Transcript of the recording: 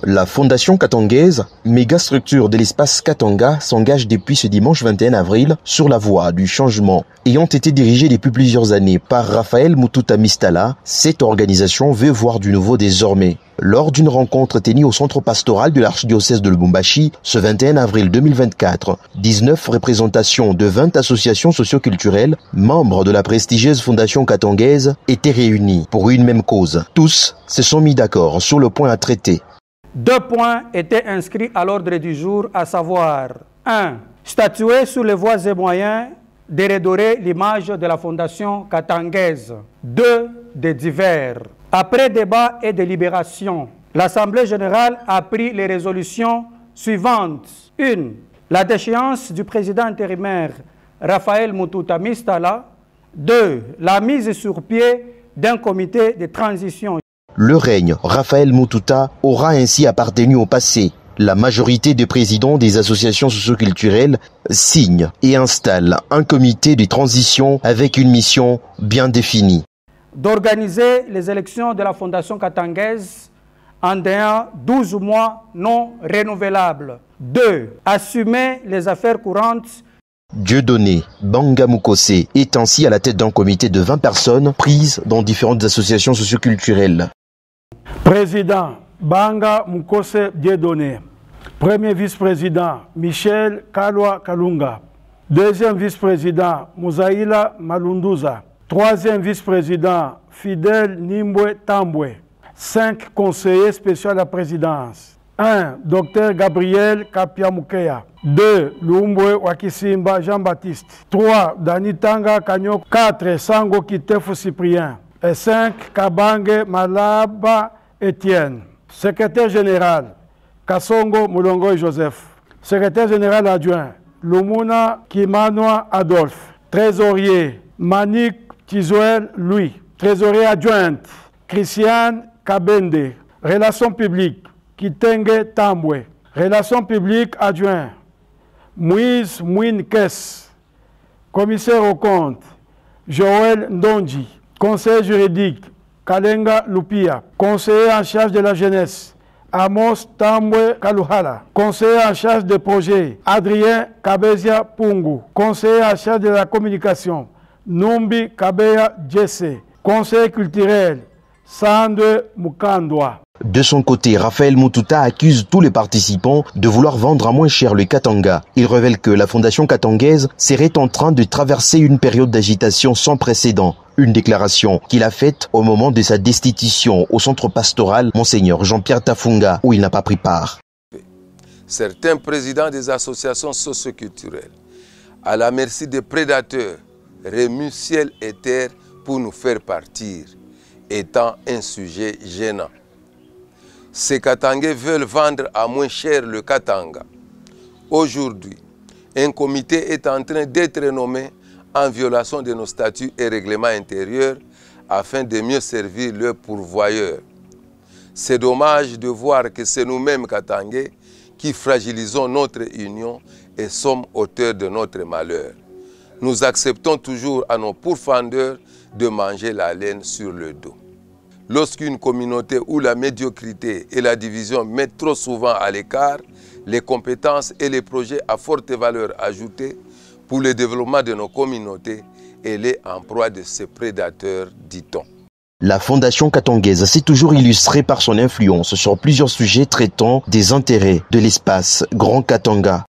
La Fondation Katangaise, méga structure de l'espace Katanga, s'engage depuis ce dimanche 21 avril sur la voie du changement. Ayant été dirigée depuis plusieurs années par Raphaël Mututa Mistala, cette organisation veut voir du nouveau désormais. Lors d'une rencontre tenue au centre pastoral de l'archidiocèse de Lubumbashi, ce 21 avril 2024, 19 représentations de 20 associations socioculturelles, membres de la prestigieuse Fondation Katangaise, étaient réunies pour une même cause. Tous se sont mis d'accord sur le point à traiter. 2 points étaient inscrits à l'ordre du jour, à savoir 1. Statuer sur les voies et moyens de redorer l'image de la Fondation Katangaise. 2. Des divers. Après débat et délibération, l'Assemblée générale a pris les résolutions suivantes. 1. La déchéance du président intérimaire Raphaël Mututa Mistala. 2. La mise sur pied d'un comité de transition. Le règne Raphaël Mututa aura ainsi appartenu au passé. La majorité des présidents des associations socioculturelles signent et installent un comité de transition avec une mission bien définie. D'organiser les élections de la Fondation Katangaise en dehors 12 mois non renouvelables. 2. Assumer les affaires courantes. Dieudonné Banga Mukose est ainsi à la tête d'un comité de 20 personnes prises dans différentes associations socioculturelles. Président Banga Mukose Dieudonné. Premier vice-président Michel Kalwa Kalunga. Deuxième vice-président Muzaïla Malunduza. Troisième vice-président Fidel Nimbwe Tambwe. 5 conseillers spéciaux à la présidence. 1. Dr Gabriel Kapiamukeya. 2. Lumbwe Wakisimba Jean-Baptiste. 3. Danitanga Kanyo. 4. Sango Kitefu Cyprien. Et 5. Kabange Malaba Etienne. Secrétaire général Kasongo Moulongo et Joseph. Secrétaire général adjoint Lumuna Kimanoa Adolphe. Trésorier Manik Tizoel Louis. Trésorier adjointe Christiane Kabende. Relations publiques Kitenge Tambwe. Relations publiques adjoint Moïse Mouinkes. Commissaire au compte Joël Ndonji. Conseiller juridique Kalenga Lupia. Conseiller en charge de la jeunesse Amos Tambwe Kaluhala. Conseiller en charge des projets Adrien Kabezia Pungu. Conseiller en charge de la communication Numbi Kabeya Jesse. Conseiller culturel Sande Mukandwa. De son côté, Raphaël Mututa accuse tous les participants de vouloir vendre à moins cher le Katanga. Il révèle que la Fondation Katangaise serait en train de traverser une période d'agitation sans précédent. Une déclaration qu'il a faite au moment de sa destitution au centre pastoral Monseigneur Jean-Pierre Tafunga, où il n'a pas pris part. Certains présidents des associations socioculturelles, à la merci des prédateurs, remuent ciel et terre pour nous faire partir, étant un sujet gênant. Ces Katangais veulent vendre à moins cher le Katanga. Aujourd'hui, un comité est en train d'être nommé en violation de nos statuts et règlements intérieurs afin de mieux servir leurs pourvoyeurs. C'est dommage de voir que c'est nous-mêmes Katangais qui fragilisons notre union et sommes auteurs de notre malheur. Nous acceptons toujours à nos pourfendeurs de manger la laine sur le dos. Lorsqu'une communauté où la médiocrité et la division mettent trop souvent à l'écart les compétences et les projets à forte valeur ajoutée pour le développement de nos communautés, elle est en proie de ces prédateurs, dit-on. La Fondation Katangaise s'est toujours illustrée par son influence sur plusieurs sujets traitant des intérêts de l'espace Grand Katanga.